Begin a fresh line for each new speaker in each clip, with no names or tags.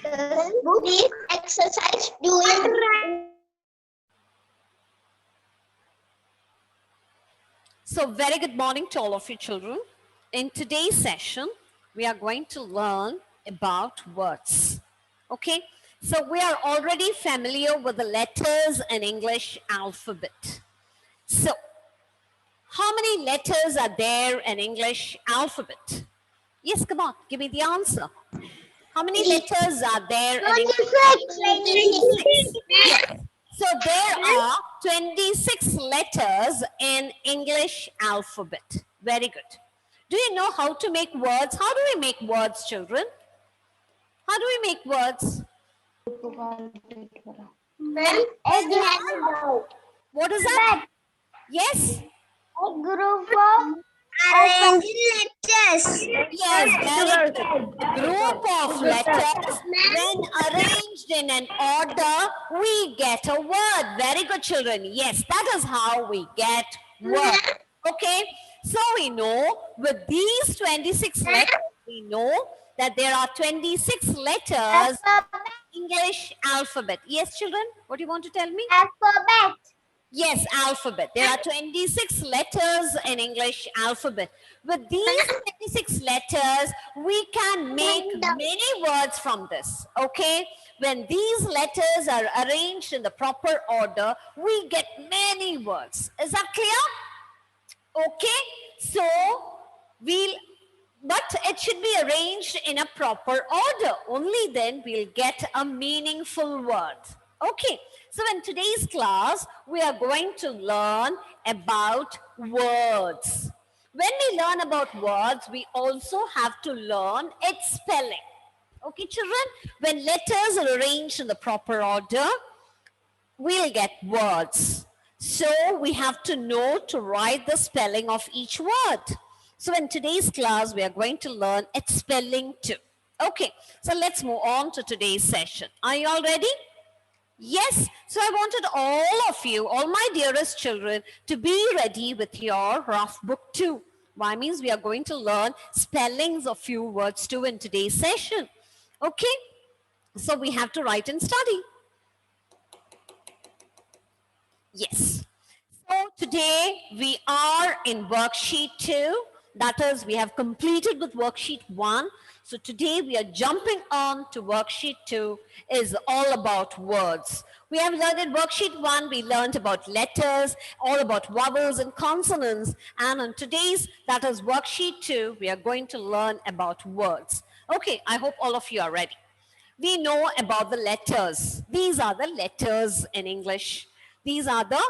This exercise doing.
So very good morning to all of you children. In today's session, we are going to learn about words. Okay, so we are already familiar with the letters in English alphabet. So, how many letters are there in English alphabet? Yes, come on, give me the answer. How many letters are there in English? 26. Yes. So there are 26 letters in English alphabet. Very good. Do you know how to make words? How do we make words, children? How do we make words? What is that? Yes?
A group of arranging letters.
Yes, very good. A group of letters, when arranged in an order, we get a word. Very good, children. Yes, that is how we get word. Okay, so we know with these 26 letters, we know that there are 26 letters in English alphabet. Yes, children, what do you want to tell me?
Alphabet.
Yes, alphabet. There are 26 letters in English alphabet. With these 26 letters, we can make many words from this, okay? When these letters are arranged in the proper order, we get many words. Is that clear? Okay, so but it should be arranged in a proper order. Only then we'll get a meaningful word. Okay, so in today's class, we are going to learn about words. When we learn about words, we also have to learn its spelling. Okay, children, when letters are arranged in the proper order, we'll get words. So we have to know to write the spelling of each word. So in today's class, we are going to learn its spelling too. Okay, so let's move on to today's session. Are you all ready? Yes, so I wanted all of you, all my dearest children, to be ready with your rough book too. Why means we are going to learn spellings of few words too in today's session. Okay, so we have to write and study. Yes. So today we are in worksheet 2. That is, we have completed with worksheet 1. So today we are jumping on to worksheet 2, is all about words. We have learned in worksheet 1, we learned about letters, all about vowels and consonants. And on today's, that is worksheet 2, we are going to learn about words. Okay, I hope all of you are ready. We know about the letters. These are the letters in English. These are the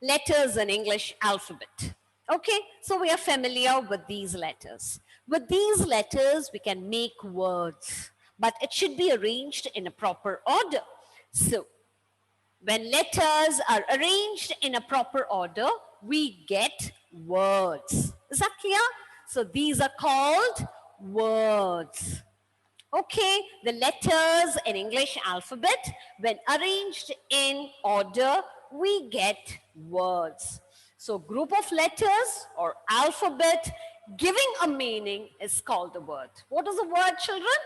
letters in English alphabet. Okay, so we are familiar with these letters. With these letters, we can make words, but it should be arranged in a proper order. So, when letters are arranged in a proper order, we get words. Is that clear? So, these are called words. Okay, the letters in English alphabet, when arranged in order, we get words. So group of letters or alphabet giving a meaning is called a word. What is a word, children?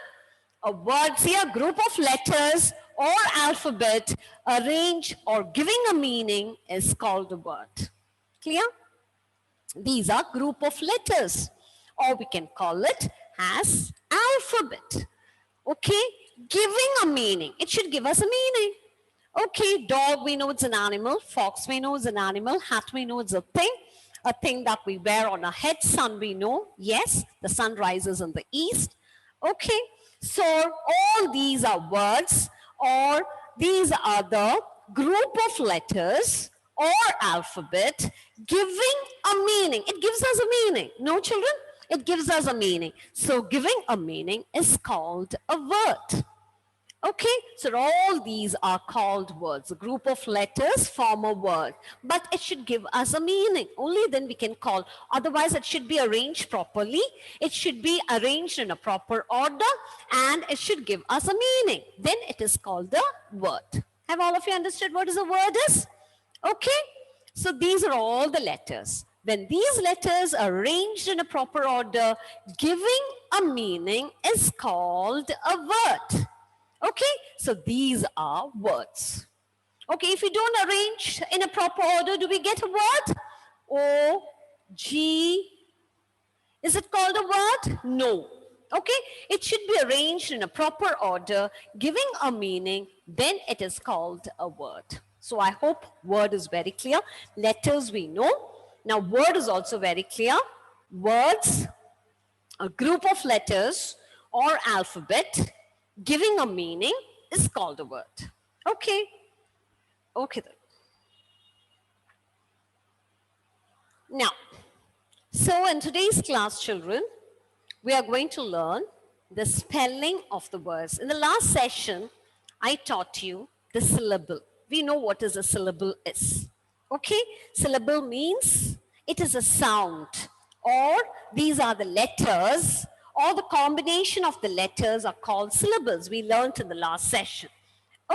A word, see, a group of letters or alphabet arranged or giving a meaning is called a word. Clear? These are group of letters, or we can call it as alphabet. Okay, giving a meaning. It should give us a meaning. Okay, dog, we know it's an animal. Fox, we know it's an animal. Hat, we know it's a thing that we wear on our head. Sun, we know, yes, the sun rises in the east. Okay, so all these are words, or these are the group of letters or alphabet giving a meaning. It gives us a meaning. No, children? It gives us a meaning. So giving a meaning is called a word. Okay, so all these are called words. A group of letters form a word, but it should give us a meaning. Only then we can call. Otherwise, it should be arranged properly. It should be arranged in a proper order, and it should give us a meaning. Then it is called a word. Have all of you understood what is a word is? Okay, so these are all the letters. When these letters are arranged in a proper order, giving a meaning is called a word. Okay, so these are words. Okay, if we don't arrange in a proper order, do we get a word? O, G, is it called a word? No. Okay, it should be arranged in a proper order, giving a meaning, then it is called a word. So I hope word is very clear. Letters we know. Now word is also very clear. Words, a group of letters or alphabet, giving a meaning is called a word. Okay, okay then. Now, so in today's class, children, we are going to learn the spelling of the words. In the last session, I taught you the syllable. We know what is a syllable is. Okay? Syllable means it is a sound, or these are the letters, or the combination of the letters are called syllables. We learned in the last session.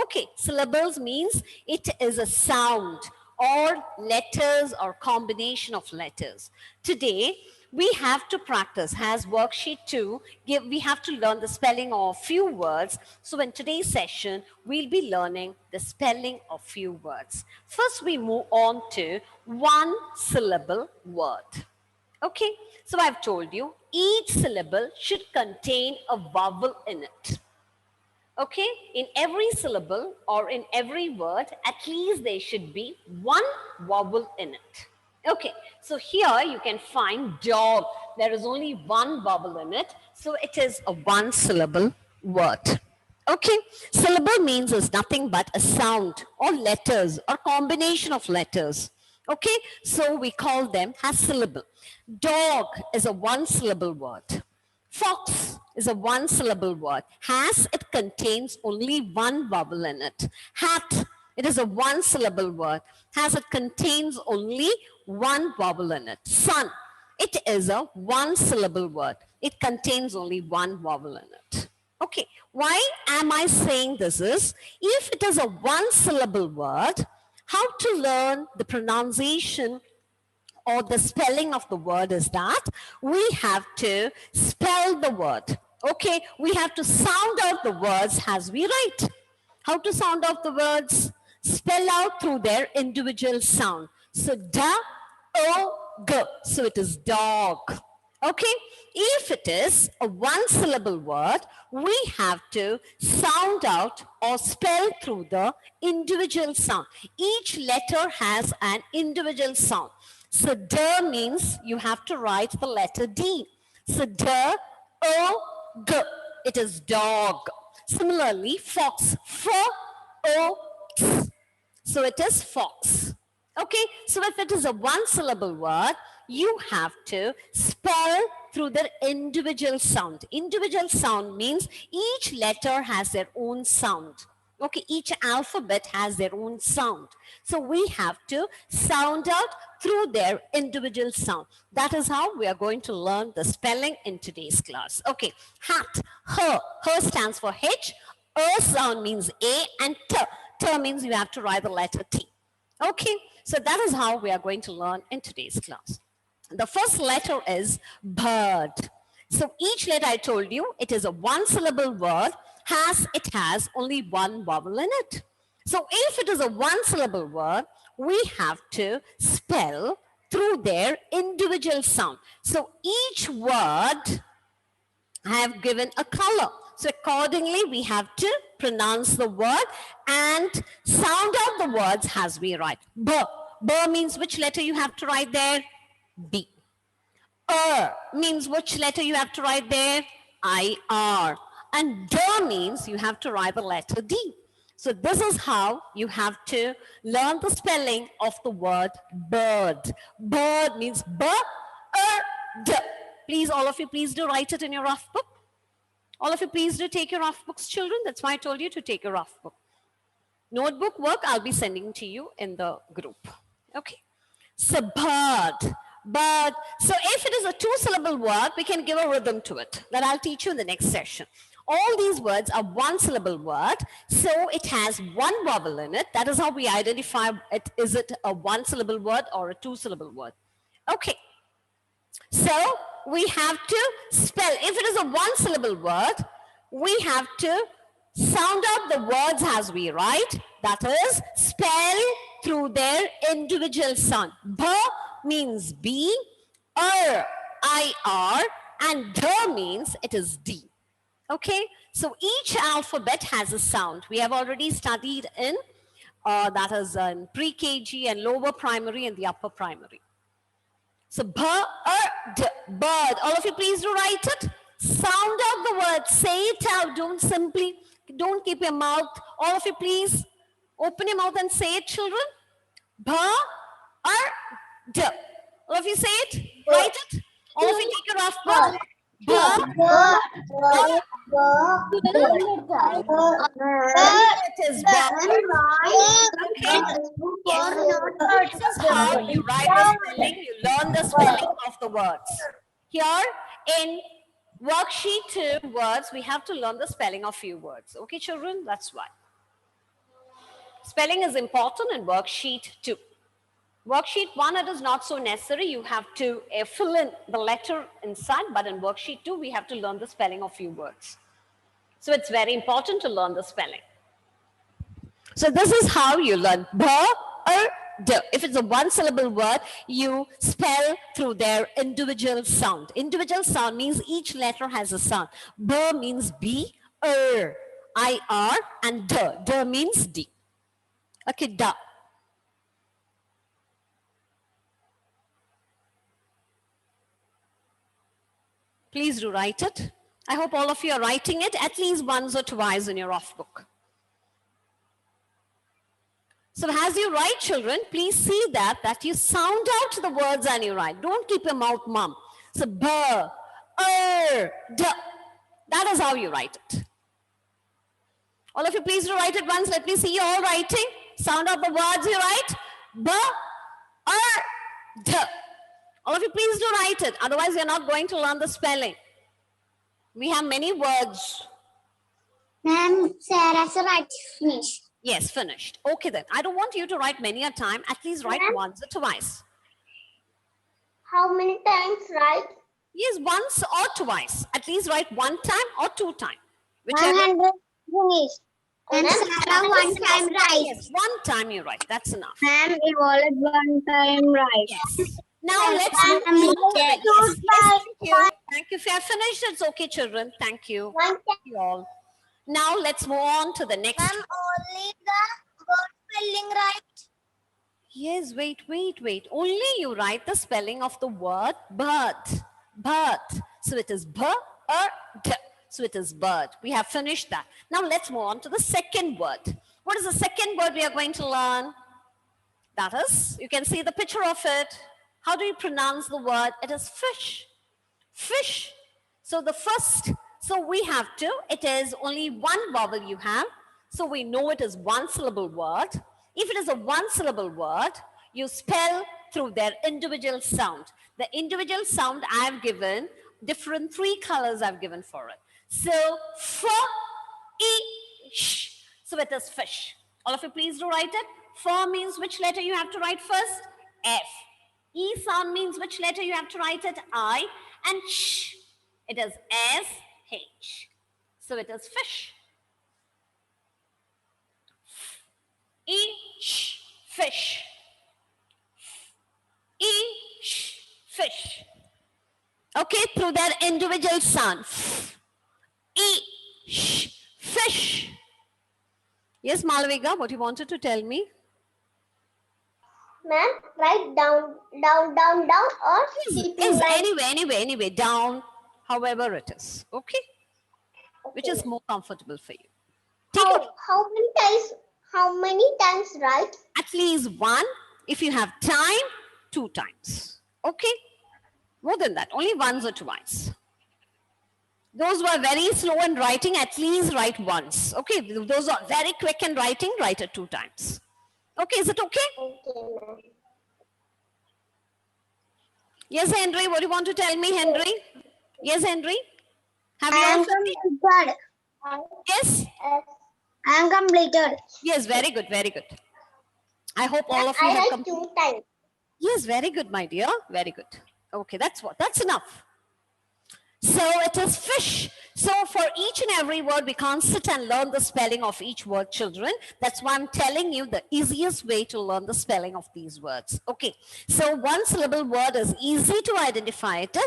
Okay, syllables means it is a sound or letters or combination of letters. Today, we have to practice, as worksheet 2, we have to learn the spelling of few words. So in today's session, we'll be learning the spelling of few words. First, we move on to one syllable word. Okay, so I've told you, each syllable should contain a vowel in it. Okay, in every syllable or in every word, at least there should be one vowel in it. Okay, so here you can find dog. There is only one vowel in it, so it is a one syllable word. Okay, syllable means is nothing but a sound or letters or combination of letters. Okay, so we call them as syllable. Dog is a one syllable word. Fox is a one syllable word. Has, it contains only one vowel in it. Hat, it is a one syllable word. Has, it contains only one vowel in it. Sun, it is a one syllable word. It contains only one vowel in it. Okay, why am I saying this is, if it is a one syllable word, how to learn the pronunciation or the spelling of the word is that we have to spell the word. Okay, we have to sound out the words as we write. How to sound out the words? Spell out through their individual sound. So da, o, g. So it is dog. Okay, if it is a one syllable word, we have to sound out or spell through the individual sound. Each letter has an individual sound. So D means you have to write the letter D. So D, O, G. It is dog. Similarly, fox, F, O, X. So it is fox. Okay, so if it is a one syllable word, you have to spell through the individual sound. Individual sound means each letter has their own sound. Okay, each alphabet has their own sound. So we have to sound out through their individual sound. That is how we are going to learn the spelling in today's class. Okay, hat, her. Her stands for H. Sound means A, and T. T means you have to write the letter T. Okay, so that is how we are going to learn in today's class. The first letter is bird. So each letter I told you, it is a one syllable word, it has only one vowel in it. So if it is a one syllable word, we have to spell through their individual sound. So each word I have given a color. So accordingly, we have to pronounce the word and sound out the words as we write. B. B means which letter you have to write there? B. Means which letter you have to write there? IR. And D means you have to write the letter D. So this is how you have to learn the spelling of the word bird. Bird means B-R-D. Please, all of you, please do write it in your rough book. All of you, please do take your rough books, children. That's why I told you to take a rough book. Notebook work, I'll be sending to you in the group. Okay. So bird. Bird. So if it is a two-syllable word, we can give a rhythm to it. That I'll teach you in the next session. All these words are one-syllable word, so it has one vowel in it. That is how we identify it. Is it a one-syllable word or a two-syllable word? Okay. So we have to spell. If it is a one-syllable word, we have to sound out the words as we write. That is, spell through their individual sound. B means B, IR, and D means it is D. Okay, so each alphabet has a sound. We have already studied in that is in pre-KG and lower primary and the upper primary. So bird, bird. All of you please do write it. Sound out the word. Say it out. Don't keep your mouth. All of you please open your mouth and say it, children. Bird. All of you say it. Write it. All of you take your rough book. Bird. It is bird. Okay. Yes. This is how you write the spelling. You learn the spelling of the words. Here in worksheet 2 words, we have to learn the spelling of few words. Okay, children? That's why. Spelling is important in worksheet 2. Worksheet 1, it is not so necessary. You have to fill in the letter inside, but in worksheet 2, we have to learn the spelling of few words. So it's very important to learn the spelling. So this is how you learn bird. If it's a one-syllable word, you spell through their individual sound. Individual sound means each letter has a sound. B means B, IR, and D. D means D. Okay, da. Please do write it. I hope all of you are writing it at least once or twice in your off book. So as you write, children, please see that you sound out the words and you write. Don't keep your mouth mum. So b, d. That is how you write it. All of you please do write it once. Let me see you all writing. Sound out the words you write. B, d. All of you please do write it. Otherwise, you're not going to learn the spelling. We have many words.
Ma'am, Sarah's right. Finish.
Yes, finished. Okay then. I don't want you to write many a time. At least write once or twice.
How many times right?
Yes, once or twice. At least write one time or two times. Whichever.
100 finish. And Sarah one time right.
Yes, one time you write. That's enough.
Ma'am, you already one time right.
Yes. Now let's move on to the yes, thank you. Thank you. If you have finished, it's okay, children. Thank you. Thank you all. Now let's move on to the next.
Ma'am, only the word spelling right.
Yes, wait. Only you write the spelling of the word bird. Bird. So it is bird. So it is bird. We have finished that. Now let's move on to the second word. What is the second word we are going to learn? That is, you can see the picture of it. How do you pronounce the word? It is fish. Fish. So the first, so we have to, it is only one vowel you have. So we know it is one syllable word. If it is a one syllable word, you spell through their individual sound. The individual sound I have given, different 3 colors I've given for it. So, f, e, sh. So it is fish. All of you please do write it. F means which letter you have to write first? F. E sound means which letter you have to write it? I. And sh, it is S, H. So it is fish. E, sh, fish. E, sh, fish. Okay, through that individual sound. E, sh, fish. Yes, Malavika, what you wanted to tell me?
Ma'am, write down, or
Yes, anyway, down, however it is. Okay? Which is more comfortable for you.
How many times right?
At least 1. If you have time, 2 times. Okay? More than that, only once or twice. Those who are very slow in writing, at least write once. Okay? Those who are very quick in writing, write it 2 times. Okay, is it okay?
Okay.
Yes, Henry, what do you want to tell me, Henry? Yes, Henry? Have you
I am
all
completed.
Yes?
I am completed.
Yes, very good, very good. I hope all of you
I
have
write 2 times.
Yes, very good, my dear. Very good. Okay, that's enough. So it is fish. So for each and every word, we can't sit and learn the spelling of each word, children. That's why I'm telling you the easiest way to learn the spelling of these words. Okay, so one syllable word is easy to identify it.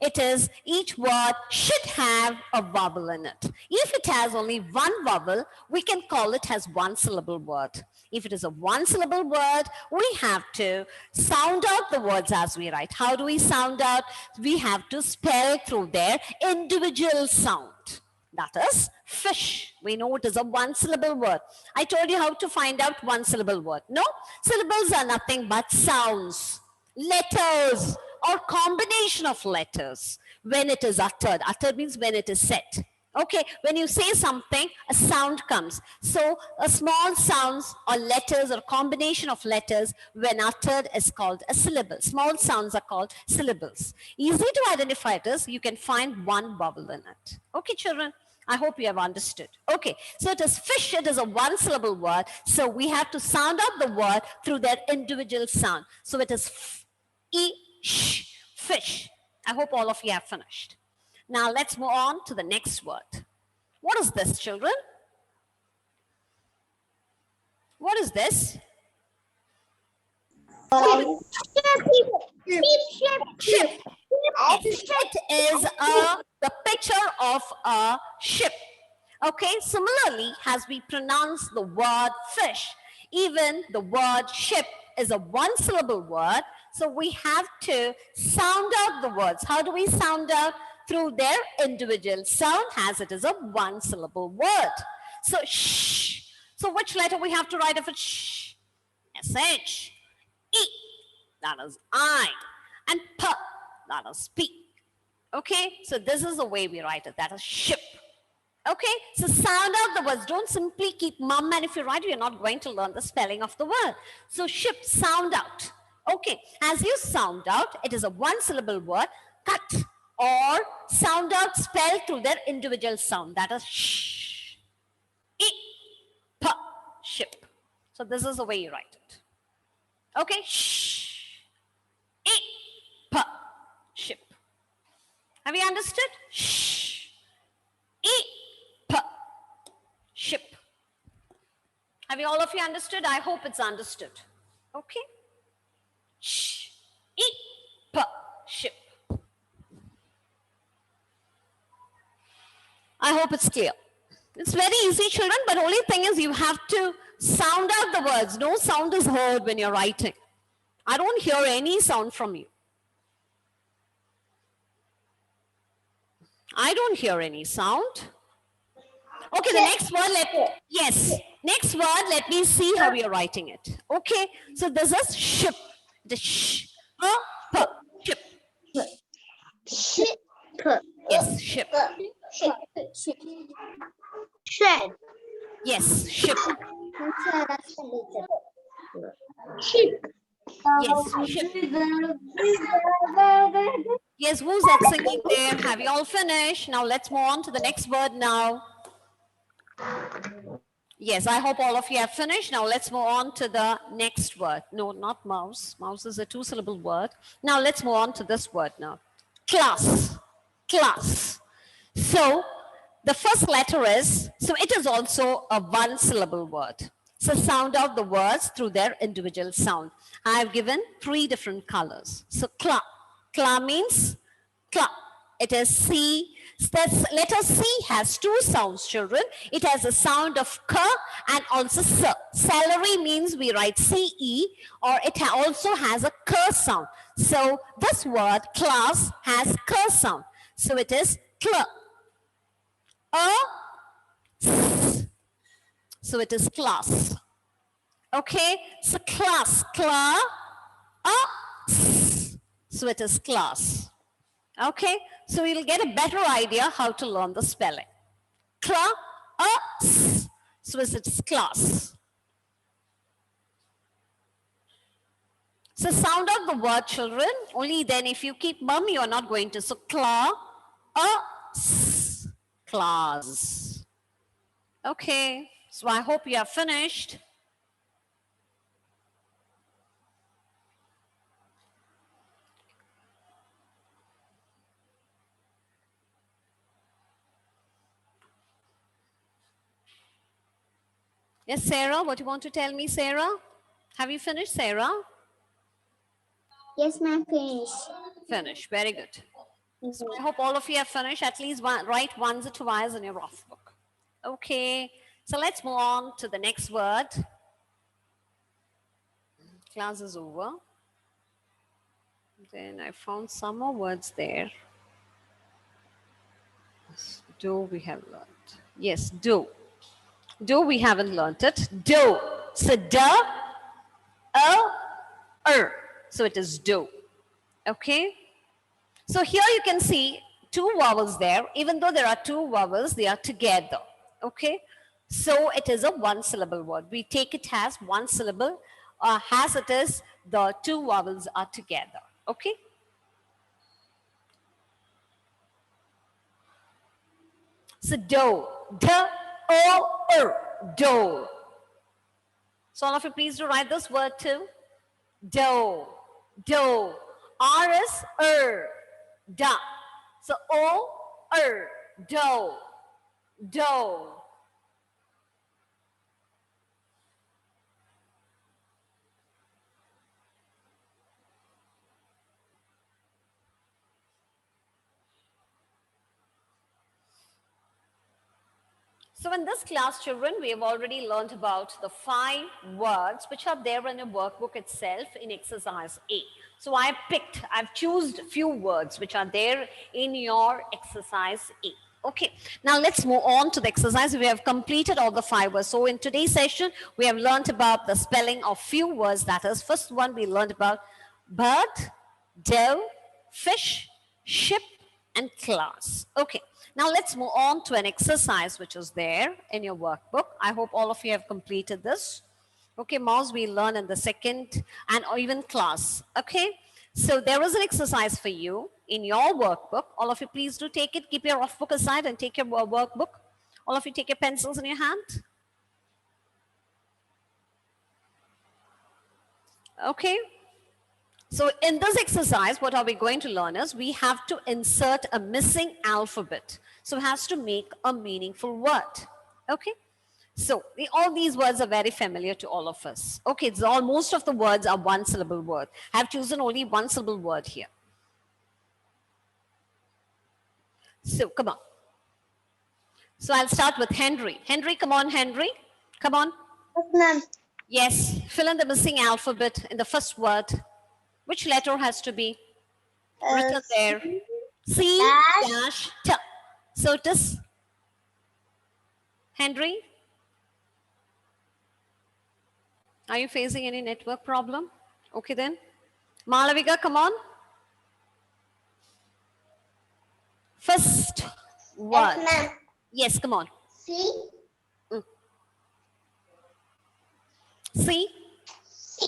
It is, each word should have a vowel in it. If it has only one vowel, we can call it as one syllable word. If it is a one syllable word, we have to sound out the words as we write. How do we sound out? We have to spell through their individual sound. That is fish. We know it is a one syllable word. I told you how to find out one syllable word. No, syllables are nothing but sounds, letters, or combination of letters when it is uttered. Uttered means when it is said. Okay, when you say something, a sound comes. So a small sounds or letters or combination of letters when uttered is called a syllable. Small sounds are called syllables. Easy to identify it is, you can find one vowel in it. Okay, children, I hope you have understood. Okay, so it is fish, it is a one syllable word. So we have to sound out the word through their individual sound. So it is sh, fish. I hope all of you have finished. Now let's move on to the next word. What is this, children? What is this? Ship. It is the picture of a ship. Okay, similarly, as we pronounce the word fish, even the word ship is a one syllable word. So we have to sound out the words. How do we sound out? Through their individual sound, as it is a one syllable word. So shh. So which letter we have to write if it's shh? SH. E, that is I. And P, that is P. Okay, so this is the way we write it. That is ship. Okay, so sound out the words. Don't simply keep mum, and if you write, you're not going to learn the spelling of the word. So ship, sound out. Okay, as you sound out, it is a one syllable word. Cut or sound out, spell through their individual sound. That is sh, e, p, ship. So this is the way you write it. Okay, sh, e, p, ship. Have you understood? Shh, e, p, ship. Have you all of you understood? I hope it's understood. Okay. Shh, e, p, ship. I hope it's clear. It's very easy, children, but only thing is you have to sound out the words. No sound is heard when you're writing. I don't hear any sound from you. I don't hear any sound. Okay, the next word, next word, let me see how you're writing it. Okay, so this is ship. The sh, p, ship.
Ship.
Yes, ship.
Ship.
Yes, ship.
Ship.
Yes, ship. Yes, who's that singing there? Have you all finished? Now let's move on to the next word now. Yes, I hope all of you have finished. Now let's move on to the next word. No, not mouse. Mouse is a two-syllable word. Now let's move on to this word now. Class. Class. So the first letter is, so it is also a one-syllable word. So sound out the words through their individual sound. I have given three different colors. So cla. Cla means cla. It is C. This letter C has two sounds, children. It has a sound of K and also S. Celery means we write CE, or it also has a K sound. So this word class has K sound. So it is cl. So it is class. Okay, so class, cla, so it is class. Okay, so you'll get a better idea how to learn the spelling. Cla, so it is class. So sound out the word, children. Only then if you keep mum, you are not going to. So cla, class. Okay, so I hope you have finished. Yes, Sarah, what do you want to tell me, Sarah? Have you finished, Sarah?
Yes, ma'am. Finish.
Finish. Very good. So I hope all of you have finished at least one, write once or twice in your rough book. Okay. So let's move on to the next word. Class is over. Then I found some more words there. Do we have learned? Yes, do. Do we haven't learned it? Do. So da, so it is do. Okay. So here you can see two vowels there. Even though there are two vowels, they are together. Okay. So it is a one syllable word. We take it as one syllable, as it is the two vowels are together. Okay. So do, do. So all of you please do write this word too. Do, do. R is da. So do, do. So in this class, children, we have already learned about the 5 words which are there in the workbook itself in exercise A. So I've chosen a few words which are there in your exercise A. Okay, now let's move on to the exercise. We have completed all the 5 words. So in today's session, we have learned about the spelling of few words. That is, first one we learned about bird, doe, fish, ship, and class. Okay, now let's move on to an exercise which is there in your workbook. I hope all of you have completed this. Okay, mouse we learn in the second and or even class. Okay, so there is an exercise for you in your workbook. All of you please do take it, keep your rough book aside and take your workbook. All of you take your pencils in your hand. Okay. So in this exercise, what are we going to learn is we have to insert a missing alphabet. So it has to make a meaningful word. Okay. So all these words are very familiar to all of us. Okay, it's most of the words are one syllable word. I have chosen only one syllable word here. So come on. So I'll start with Henry. Henry, come on, Henry. Come on.
Yes, ma'am.
Yes, fill in the missing alphabet in the first word. Which letter has to be written there? C dash T. So it is Henry. Are you facing any network problem? Okay then. Malavika, come on. First word.
Yes, ma'am.
Yes, come on.
C.
C.
C.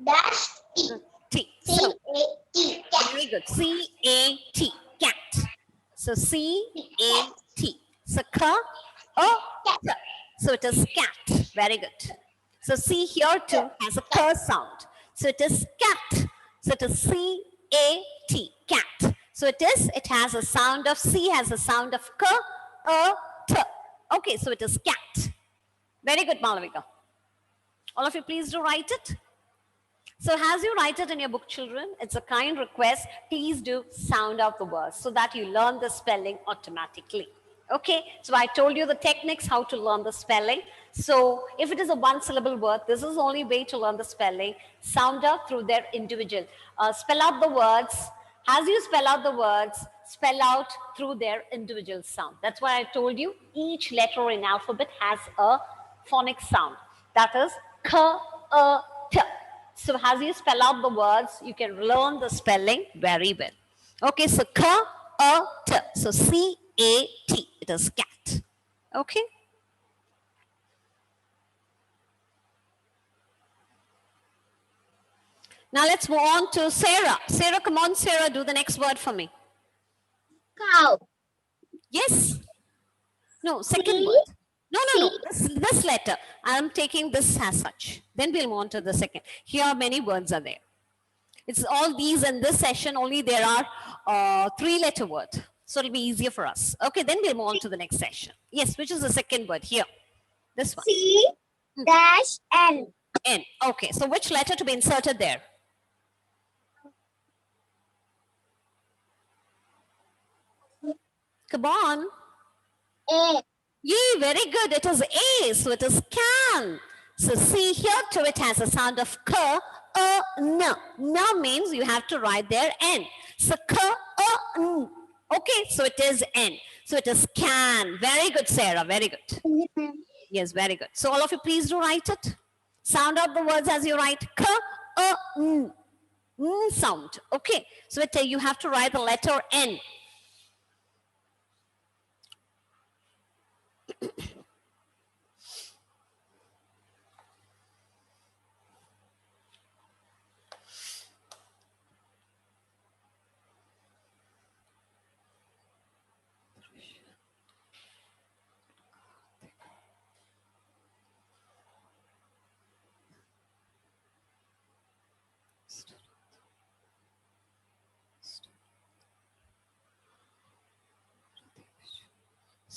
Dash T.
T.
C A T.
Very good. C A T. Cat. So C A T. So K O T. So it is cat. Very good. So C here too has a K sound. So it is cat. So it is C A T. Cat. So it has a sound of C has a sound of K O T. Okay, so it is cat. Very good, Malavika. All of you please do write it. So as you write it in your book, children, it's a kind request. Please do sound out the words so that you learn the spelling automatically. Okay, so I told you the techniques how to learn the spelling. So if it is a one syllable word, this is the only way to learn the spelling. Sound out through their individual. Spell out the words. As you spell out the words, spell out through their individual sound. That's why I told you each letter in alphabet has a phonic sound. That is K, T. So as you spell out the words, you can learn the spelling very well. Okay, so K, T. So C, A, T. It is cat. Okay. Now let's move on to Sarah. Sarah, come on, Sarah, do the next word for me.
Cow.
Yes. No, second word. No. This letter. I'm taking this as such. Then we'll move on to the second. Here many words are there. It's all these in this session, only there are 3-letter word. So it'll be easier for us. Okay, then we'll move on to the next session. Yes, which is the second word here. This one.
C. Dash N.
N. Okay, so which letter to be inserted there? Come on.
A.
Yay, very good. It is A, so it is can. So see here to it has a sound of k, n. N means you have to write there N. So k, n. Okay, so it is N. So it is can. Very good, Sarah. Very good. Yes, very good. So all of you, please do write it. Sound out the words as you write k, n. N sound. Okay, so you have to write the letter N.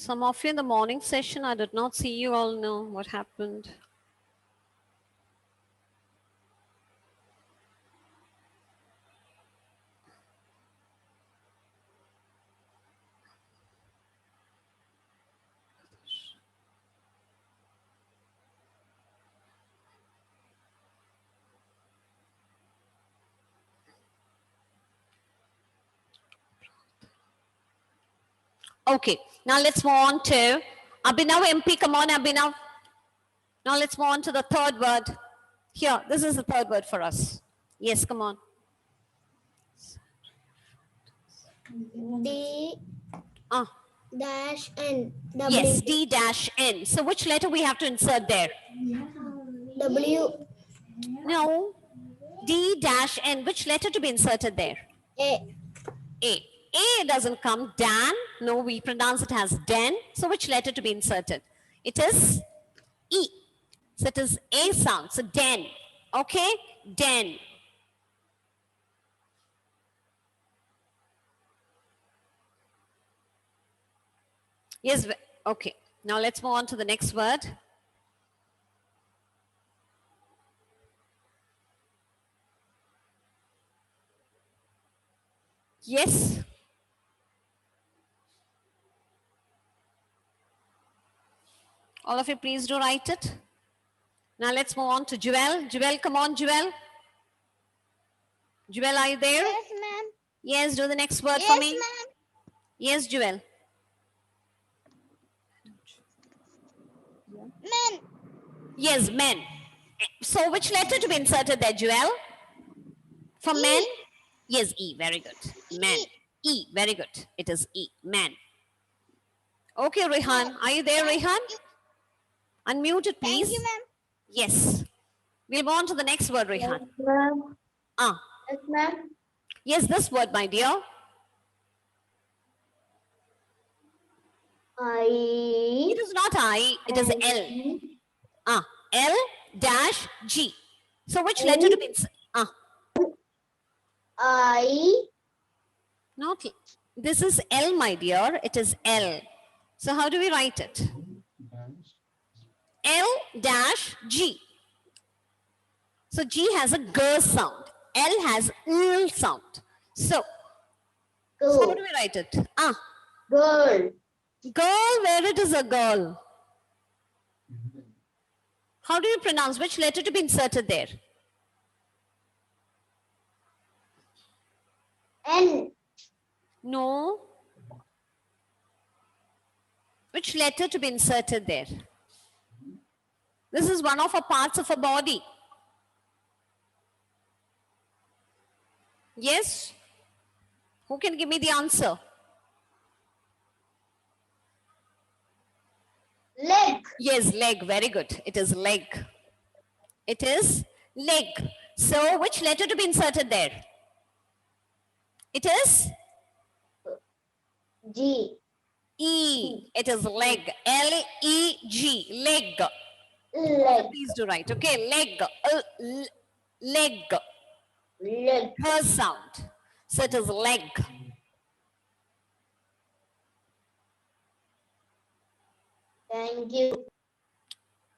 Some of you in the morning session, I did not see you all know what happened. Okay, now let's move on to Abhinav MP. Come on, Abhinav. Now let's move on to the third word. Here, this is the third word for us. Yes, come on.
D.
Ah,
Dash N.
yes, D dash N. So which letter we have to insert there?
W.
No, D dash N. Which letter to be inserted there?
A.
A. A doesn't come. Dan. No, we pronounce it as den. So which letter to be inserted? It is E. So it is A sound. So den. Okay? Den. Yes. Okay. Now let's move on to the next word. Yes. All of you, please do write it. Now let's move on to Jewel. Jewel, come on, Jewel. Jewel, are you there?
Yes, ma'am.
Yes, do the next word
Yes,
for me.
ma'am.
Yes, Jewel.
Men.
Yes, men. So which letter to be inserted there, Jewel? For
E.
men? Yes, E. Very good. Men. E. Very good. It is E. Men. Okay, Rehan. Are you there, Rehan? Unmute it, please.
Thank you, ma'am.
Yes. We'll move on to the next word, Rehan.
Yes, ma'am.
Ah.
Yes, ma'am.
Yes, this word, my dear. It is not I, it is L. Ah, L dash G. So which letter to be inserted? Ah.
I.
Not, this is L, my dear. It is L. So how do we write it? L dash G. So G has a G sound. L has L sound. So how do we write it? Ah.
Girl.
Girl, where it is a girl? How do you pronounce? Which letter to be inserted there?
N.
No. Which letter to be inserted there? This is one of our parts of a body. Yes? Who can give me the answer?
Leg.
Yes, leg. Very good. It is leg. It is leg. So which letter to be inserted there? It is
G.
E. It is leg. L-E-G. Leg.
Leg.
Please do write. Okay. Leg. Leg.
Leg.
Her sound. So it is leg.
Thank you.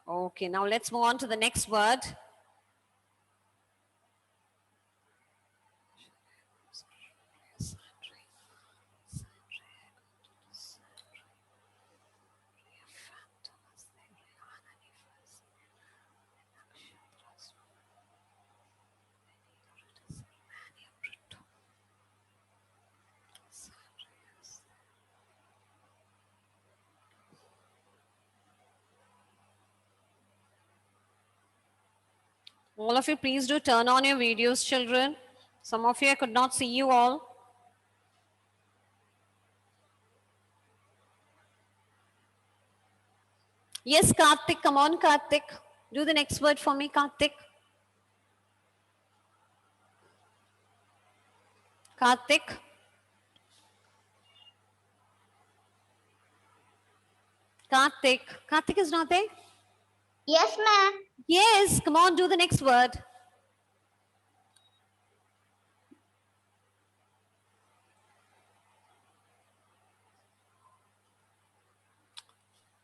Okay, now let's move on to the next word. All of you, please do turn on your videos, children. Some of you, I could not see you all. Yes, Karthik, come on, Karthik. Do the next word for me, Karthik. Karthik. Karthik. Karthik is not there?
Yes, ma'am.
Yes, come on, do the next word.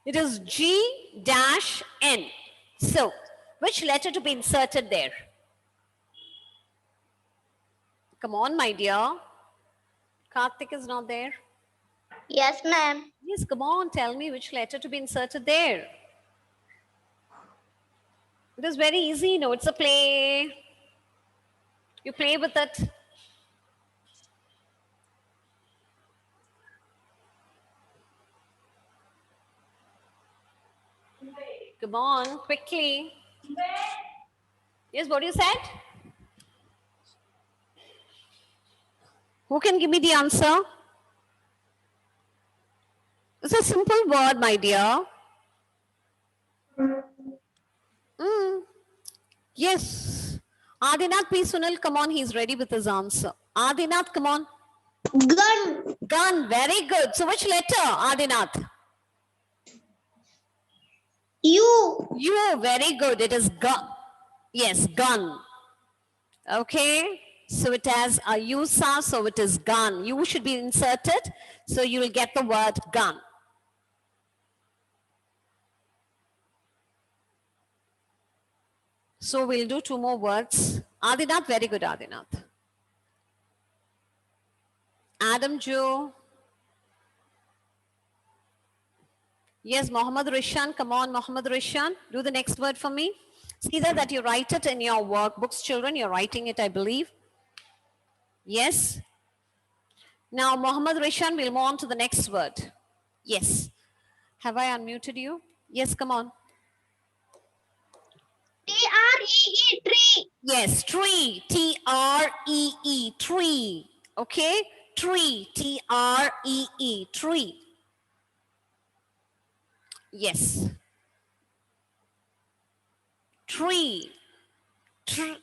It is G-N. So, which letter to be inserted there? Come on, my dear. Karthik is not there.
Yes, ma'am.
Yes, come on, tell me which letter to be inserted there. It is very easy, no, it's a play. You play with it. Come on, quickly. Yes, what you said? Who can give me the answer? It's a simple word, my dear. Yes. Adinath P. Sunil, come on, he's ready with his answer. Adinath, come on.
Gun.
Gun, very good. So which letter, Adinath?
U.
You, very good. It is gun. Yes, gun. Okay. So it has a U sound, so it is gun. You should be inserted, so you will get the word gun. So we'll do two more words. Adinath, very good, Adinath. Adam Joe. Yes, Mohammed Rishan. Come on, Mohammed Rishan. Do the next word for me. See that you write it in your workbooks, children. You're writing it, I believe. Yes. Now, Mohammed Rishan, we'll move on to the next word. Yes. Have I unmuted you? Yes, come on.
Tree. Tree.
Yes, tree. T-R-E-E, tree. Okay? Tree. T-R-E-E, tree. Yes. Tree. Tree.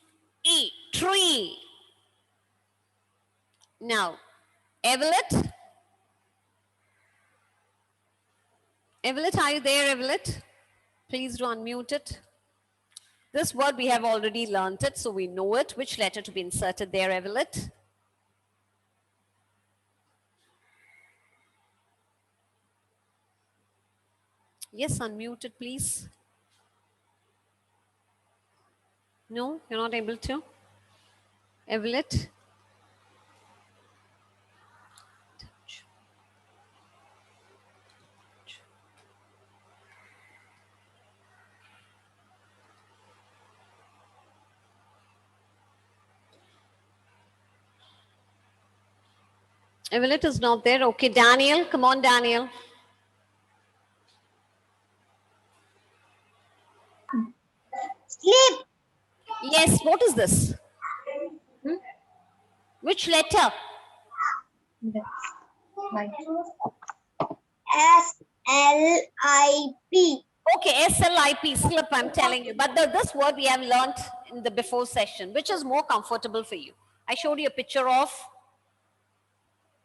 Now, Evelyn. Evelyn, are you there, Evelyn? Please do unmute it. This word we have already learnt it, so we know it. Which letter to be inserted there, Evelyn? Yes, unmute it, please. No, you're not able to? Evelyn? Evelyn is not there. Okay, Daniel, come on, Daniel.
Sleep.
Yes, what is this? Which letter?
S-L-I-P.
Okay, S-L-I-P, slip, I'm telling you. But this word we have learnt in the before session. Which is more comfortable for you? I showed you a picture of.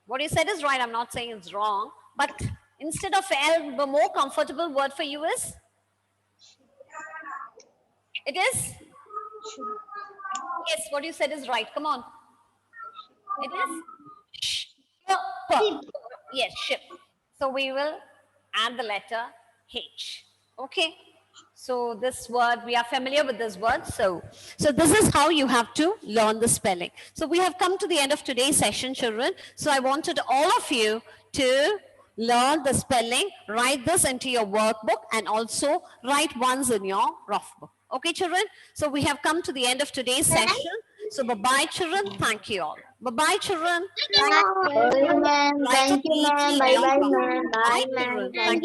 What you said is right. I'm not saying it's wrong. But instead of L, the more comfortable word for you is? It is? Yes, what you said is right. Come on. It is? Ship. Yes, ship. So we will add the letter H. Okay. So this word, we are familiar with this word. So this is how you have to learn the spelling. So we have come to the end of today's session, children. So I wanted all of you to learn the spelling, write this into your workbook, and also write ones in your rough book. Okay, children? So we have come to the end of today's session. So bye-bye, children. Thank you all. Bye-bye, children. Thank you.
Bye, ma'am.
Write it
Thank you, ma'am.
neatly in
Bye,
your
bye,
rough book.
ma'am.
Bye,
Bye, ma'am.
children.
Thank
Thank